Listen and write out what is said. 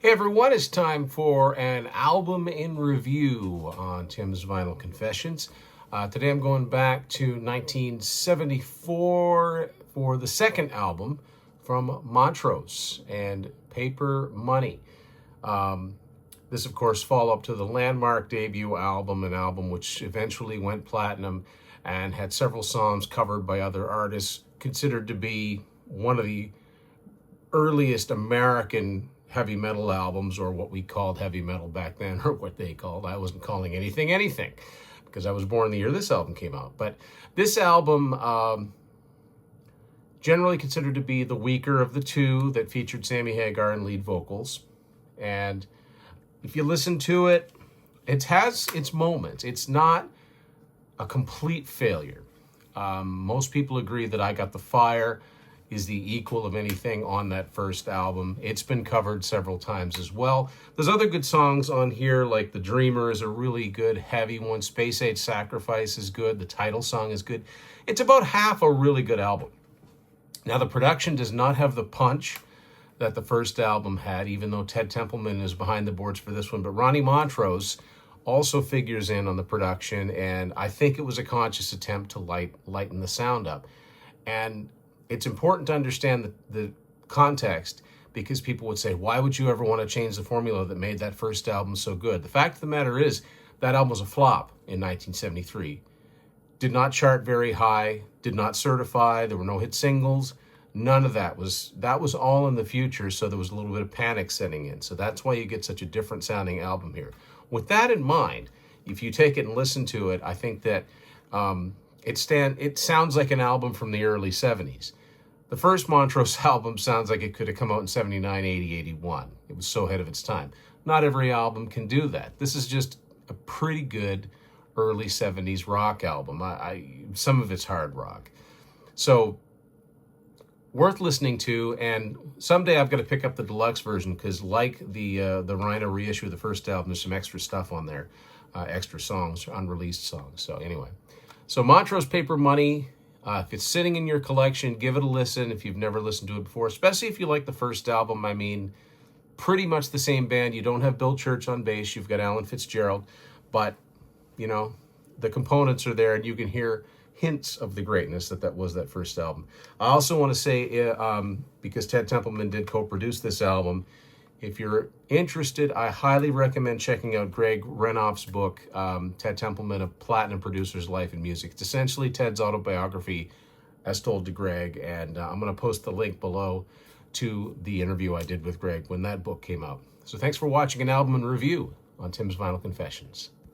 Hey everyone, it's time for an album in review on Tim's Vinyl Confessions. Today I'm going back to 1974 for the second album from Montrose and Paper Money. This, of course, follow up to the landmark debut album, an album which eventually went platinum and had several songs covered by other artists, considered to be one of the earliest American heavy metal albums, or what we called heavy metal back then, or what they called. I wasn't calling anything because I was born the year this album came out. But this album, generally considered to be the weaker of the two that featured Sammy Hagar in lead vocals. And if you listen to it, it has its moments. It's not a complete failure. Most people agree that I Got the Fire is the equal of anything on that first album. It's been covered several times as well. There's other good songs on here, like The Dreamer is a really good, heavy one. Space Age Sacrifice is good. The title song is good. It's about half a really good album. Now, the production does not have the punch that the first album had, even though Ted Templeman is behind the boards for this one. But Ronnie Montrose also figures in on the production, and I think it was a conscious attempt to lighten the sound up. And it's important to understand the context, because people would say, why would you ever want to change the formula that made that first album so good? The fact of the matter is, that album was a flop in 1973. Did not chart very high, did not certify, there were no hit singles, none of that. That was all in the future, so there was a little bit of panic setting in. So that's why you get such a different sounding album here. With that in mind, if you take it and listen to it, I think that it sounds like an album from the early 70s. The first Montrose album sounds like it could have come out in 79, 80, 81. It was so ahead of its time. Not every album can do that. This is just a pretty good early 70s rock album. Some of it's hard rock. So, worth listening to, and someday I've got to pick up the deluxe version, because like the Rhino reissue of the first album, there's some extra stuff on there, extra songs, unreleased songs. So anyway, so Montrose Paper Money, if it's sitting in your collection, give it a listen if you've never listened to it before, especially if you like the first album. I mean, pretty much the same band. You don't have Bill Church on bass, you've got Alan Fitzgerald, but, you know, the components are there, and you can hear hints of the greatness that was that first album. I also want to say, because Ted Templeman did co-produce this album, if you're interested, I highly recommend checking out Greg Renoff's book, Ted Templeman, A Platinum Producer's Life in Music. It's essentially Ted's autobiography as told to Greg, and I'm going to post the link below to the interview I did with Greg when that book came out. So thanks for watching an album in review on Tim's Vinyl Confessions.